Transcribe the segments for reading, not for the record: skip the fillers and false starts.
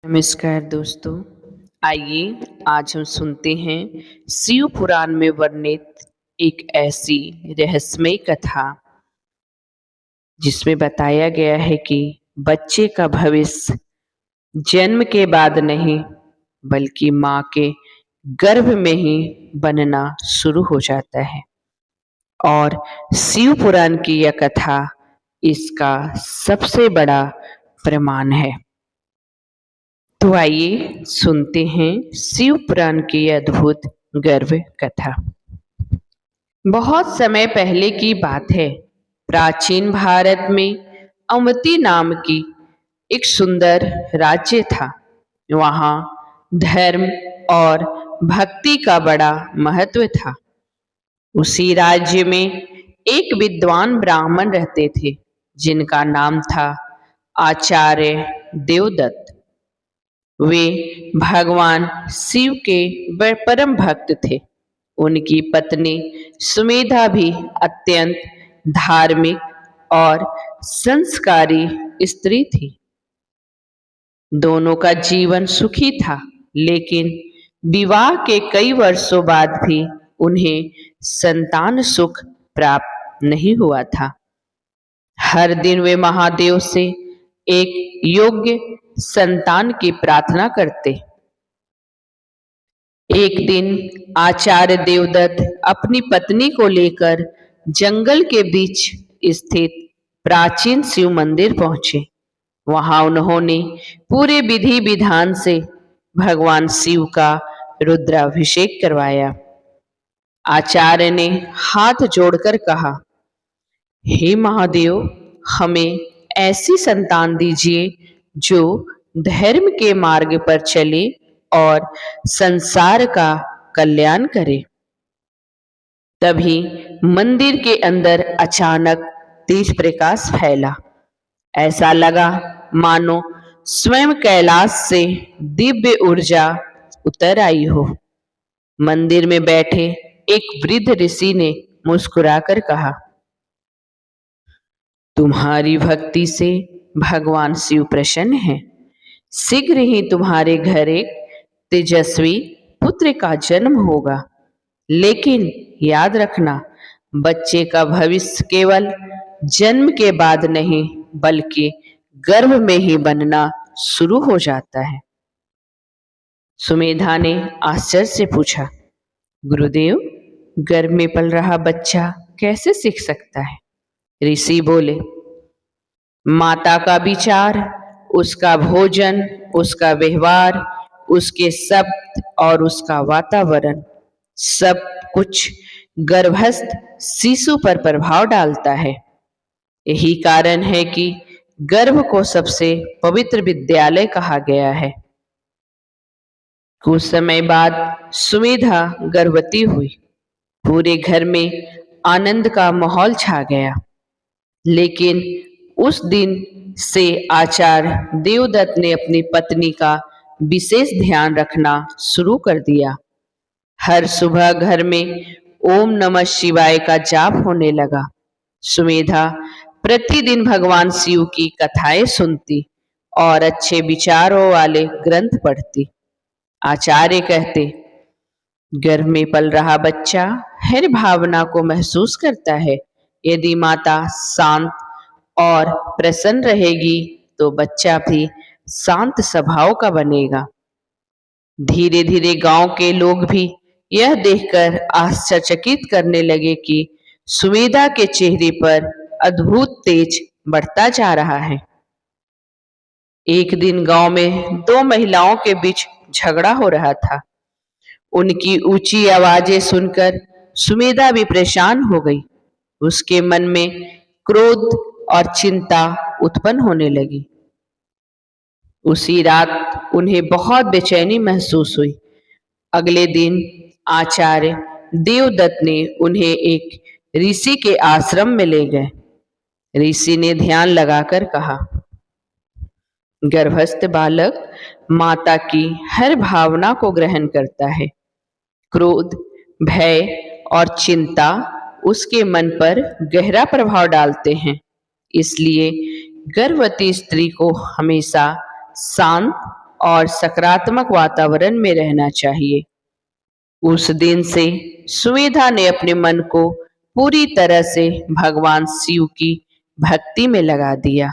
नमस्कार दोस्तों। आइए आज हम सुनते हैं शिव पुराण में वर्णित एक ऐसी रहस्यमय कथा जिसमें बताया गया है कि बच्चे का भविष्य जन्म के बाद नहीं बल्कि माँ के गर्भ में ही बनना शुरू हो जाता है। और शिव पुराण की यह कथा इसका सबसे बड़ा प्रमाण है। तो आइए सुनते हैं शिव पुराण की अद्भुत गर्भ कथा। बहुत समय पहले की बात है। प्राचीन भारत में अवंती नाम की एक सुंदर राज्य था। वहाँ धर्म और भक्ति का बड़ा महत्व था। उसी राज्य में एक विद्वान ब्राह्मण रहते थे जिनका नाम था आचार्य देवदत्त। वे भगवान शिव के परम भक्त थे। उनकी पत्नी सुमेधा भी अत्यंत धार्मिक और संस्कारी स्त्री थी। दोनों का जीवन सुखी था, लेकिन विवाह के कई वर्षों बाद भी उन्हें संतान सुख प्राप्त नहीं हुआ था। हर दिन वे महादेव से एक योग्य संतान की प्रार्थना करते। एक दिन आचार्य देवदत्त अपनी पत्नी को लेकर जंगल के बीच स्थित प्राचीन शिव मंदिर पहुंचे। वहां उन्होंने पूरे विधि विधान से भगवान शिव का रुद्राभिषेक करवाया। आचार्य ने हाथ जोड़कर कहा, हे महादेव, हमें ऐसी संतान दीजिए जो धर्म के मार्ग पर चले और संसार का कल्याण करे। तभी मंदिर के अंदर अचानक तेज प्रकाश फैला। ऐसा लगा मानो स्वयं कैलाश से दिव्य ऊर्जा उतर आई हो। मंदिर में बैठे एक वृद्ध ऋषि ने मुस्कुराकर कहा, तुम्हारी भक्ति से भगवान शिव प्रसन्न हैं। शीघ्र ही तुम्हारे घर एक तेजस्वी पुत्र का जन्म होगा। लेकिन याद रखना, बच्चे का भविष्य केवल जन्म के बाद नहीं बल्कि गर्भ में ही बनना शुरू हो जाता है। सुमेधा ने आश्चर्य से पूछा, गुरुदेव, गर्भ में पल रहा बच्चा कैसे सीख सकता है? ऋषि बोले, माता का विचार, उसका भोजन, उसका व्यवहार, उसके शब्द और उसका वातावरण, सब कुछ गर्भस्थ शिशु पर प्रभाव डालता है। यही कारण है कि गर्भ को सबसे पवित्र विद्यालय कहा गया है। कुछ समय बाद सुमेधा गर्भवती हुई। पूरे घर में आनंद का माहौल छा गया। लेकिन उस दिन से आचार्य देवदत्त ने अपनी पत्नी का विशेष ध्यान रखना शुरू कर दिया। हर सुबह घर में ओम नमः शिवाय का जाप होने लगा। सुमेधा प्रतिदिन भगवान शिव की कथाएं सुनती और अच्छे विचारों वाले ग्रंथ पढ़ती। आचार्य कहते, गर्भ में पल रहा बच्चा हर भावना को महसूस करता है। यदि माता शांत और प्रसन्न रहेगी तो बच्चा भी शांत स्वभाव का बनेगा। धीरे धीरे गांव के लोग भी यह देखकर आश्चर्यचकित करने लगे कि सुमेधा के चेहरे पर अद्भुत तेज बढ़ता जा रहा है। एक दिन गांव में दो महिलाओं के बीच झगड़ा हो रहा था। उनकी ऊंची आवाजें सुनकर सुमेधा भी परेशान हो गई। उसके मन में क्रोध और चिंता उत्पन्न होने लगी। उसी रात उन्हें बहुत बेचैनी महसूस हुई। अगले दिन आचार्य देवदत्त ने उन्हें एक ऋषि के आश्रम में ले गए। ऋषि ने ध्यान लगाकर कहा, गर्भस्थ बालक माता की हर भावना को ग्रहण करता है। क्रोध, भय और चिंता उसके मन पर गहरा प्रभाव डालते हैं। इसलिए गर्भवती स्त्री को हमेशा शांत और सकारात्मक वातावरण में रहना चाहिए। उस दिन से सुमेधा ने अपने मन को पूरी तरह से भगवान शिव की भक्ति में लगा दिया।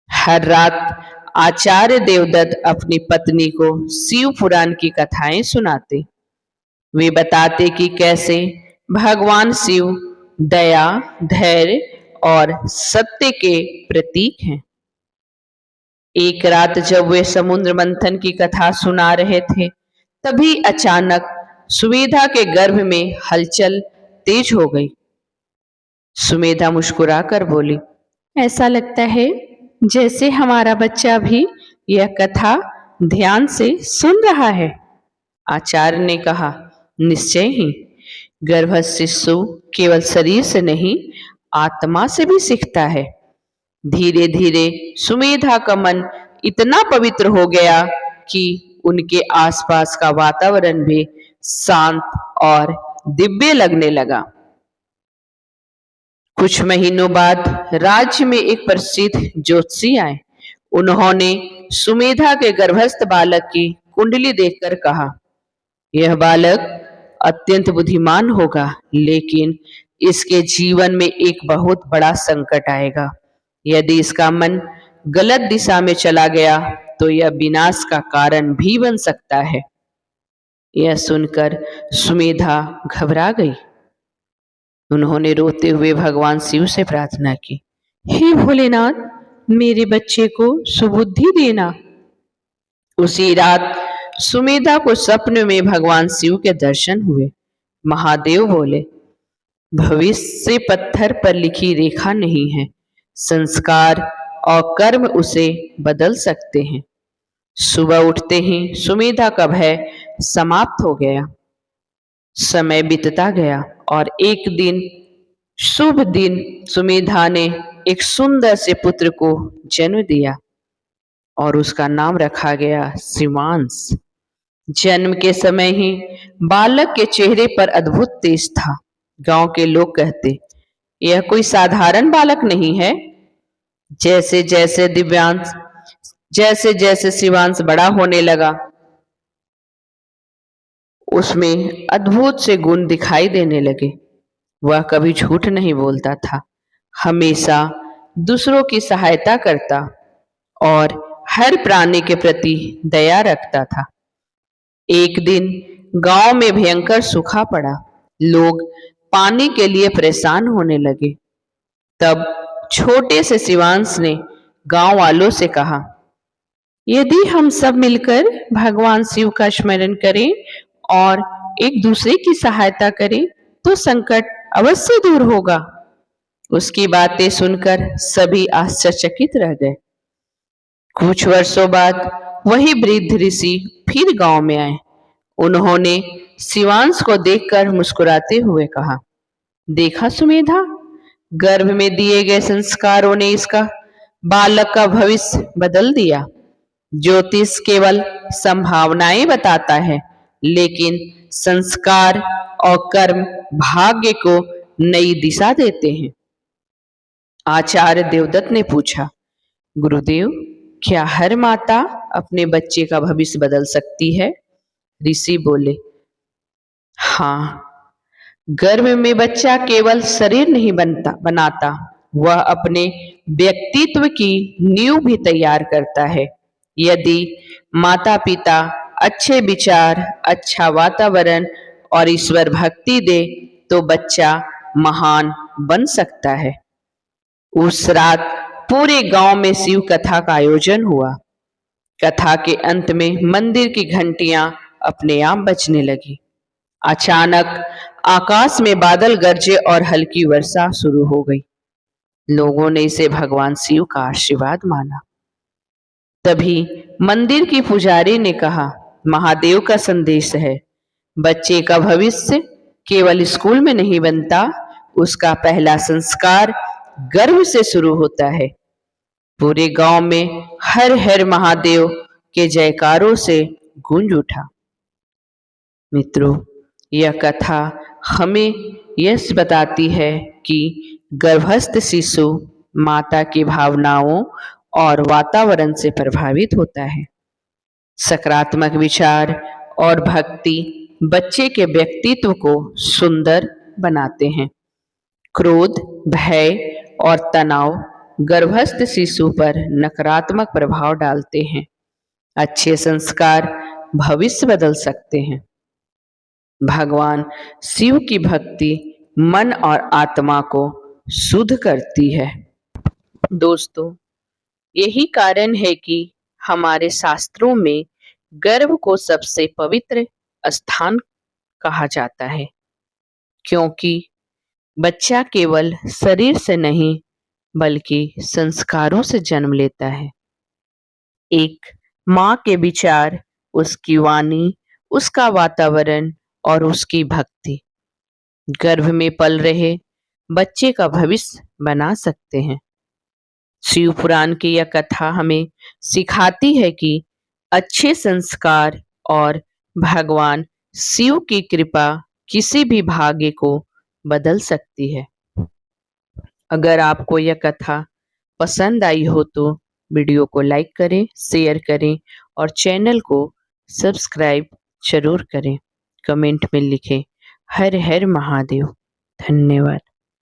हर रात आचार्य देवदत्त अपनी पत्नी को शिव पुराण की कथाएं सुनाते। वे बताते कि कैसे भगवान शिव दया, धैर्य और सत्य के प्रतीक हैं। एक रात जब वे समुद्र मंथन की कथा सुना रहे थे, तभी अचानक सुमेधा के गर्भ में हलचल तेज हो गई। सुमेधा मुस्कुराकर बोली, ऐसा लगता है जैसे हमारा बच्चा भी यह कथा ध्यान से सुन रहा है। आचार्य ने कहा, निश्चय ही, गर्भस्थ शिशु केवल शरीर से नहीं, आत्मा से भी सीखता है। धीरे धीरे सुमेधा का मन इतना पवित्र हो गया कि उनके आसपास का वातावरण भी शांत और दिव्य लगने लगा। कुछ महीनों बाद राज्य में एक प्रसिद्ध ज्योतिषी आए। उन्होंने सुमेधा के गर्भस्थ बालक की कुंडली देखकर कहा, यह बालक अत्यंत बुद्धिमान होगा, लेकिन इसके जीवन में एक बहुत बड़ा संकट आएगा। यदि इसका मन गलत दिशा में चला गया तो यह विनाश का कारण भी बन सकता है। यह सुनकर सुमेधा घबरा गई। उन्होंने रोते हुए भगवान शिव से प्रार्थना की, हे भोलेनाथ, मेरे बच्चे को सुबुद्धि देना। उसी रात सुमेधा को सपने में भगवान शिव के दर्शन हुए। महादेव बोले, भविष्य पत्थर पर लिखी रेखा नहीं है, संस्कार और कर्म उसे बदल सकते हैं। सुबह उठते ही सुमेधा का भय समाप्त हो गया। समय बीतता गया और एक दिन, शुभ दिन, सुमेधा ने एक सुंदर से पुत्र को जन्म दिया और उसका नाम रखा गया शिवांश। जन्म के समय ही बालक के चेहरे पर अद्भुत तेज था। गांव के लोग कहते, यह कोई साधारण बालक नहीं है। जैसे जैसे शिवांश बड़ा होने लगा, उसमें अद्भुत से गुण दिखाई देने लगे। वह कभी झूठ नहीं बोलता था, हमेशा दूसरों की सहायता करता और हर प्राणी के प्रति दया रखता था। एक दिन गांव में भयंकर सूखा पड़ा। लोग पानी के लिए परेशान होने लगे। तब छोटे से शिवांश ने गांव वालों से कहा, यदि हम सब मिलकर भगवान शिव का स्मरण करें और एक दूसरे की सहायता करें तो संकट अवश्य दूर होगा। उसकी बातें सुनकर सभी आश्चर्यचकित रह गए। कुछ वर्षों बाद वही वृद्ध ऋषि फिर गांव में आए। उन्होंने शिवांश को देखकर मुस्कुराते हुए कहा, देखा सुमेधा, गर्भ में दिए गए संस्कारों ने इसका बालक का भविष्य बदल दिया। ज्योतिष केवल संभावनाएं बताता है, लेकिन संस्कार और कर्म भाग्य को नई दिशा देते हैं। आचार्य देवदत्त ने पूछा, गुरुदेव, क्या हर माता अपने बच्चे का भविष्य बदल सकती है? ऋषि बोले, हाँ, गर्भ में बच्चा केवल शरीर नहीं बनाता, वह अपने व्यक्तित्व की नींव भी तैयार करता है। यदि माता पिता अच्छे विचार, अच्छा वातावरण और ईश्वर भक्ति दे तो बच्चा महान बन सकता है। उस रात पूरे गांव में शिव कथा का आयोजन हुआ। कथा के अंत में मंदिर की घंटियां अपने आप बजने लगी। अचानक आकाश में बादल गरजे और हल्की वर्षा शुरू हो गई। लोगों ने इसे भगवान शिव का आशीर्वाद माना। तभी मंदिर की पुजारी ने कहा, महादेव का संदेश है, बच्चे का भविष्य केवल स्कूल में नहीं बनता, उसका पहला संस्कार गर्भ से शुरू होता है। पूरे गांव में हर हर महादेव के जयकारों से गूंज उठा। मित्रों, यह कथा हमें यह बताती है कि गर्भस्थ शिशु माता की भावनाओं और वातावरण से प्रभावित होता है। सकारात्मक विचार और भक्ति बच्चे के व्यक्तित्व को सुंदर बनाते हैं। क्रोध, भय और तनाव गर्भस्थ शिशु पर नकारात्मक प्रभाव डालते हैं। अच्छे संस्कार भविष्य बदल सकते हैं। भगवान शिव की भक्ति मन और आत्मा को शुद्ध करती है। दोस्तों, यही कारण है कि हमारे शास्त्रों में गर्भ को सबसे पवित्र स्थान कहा जाता है, क्योंकि बच्चा केवल शरीर से नहीं बल्कि संस्कारों से जन्म लेता है। एक माँ के विचार, उसकी वाणी, उसका वातावरण और उसकी भक्ति गर्भ में पल रहे बच्चे का भविष्य बना सकते हैं। शिव पुराण की यह कथा हमें सिखाती है कि अच्छे संस्कार और भगवान शिव की कृपा किसी भी भाग्य को बदल सकती है। अगर आपको यह कथा पसंद आई हो तो वीडियो को लाइक करें, शेयर करें और चैनल को सब्सक्राइब जरूर करें। कमेंट में लिखें हर हर महादेव। धन्यवाद।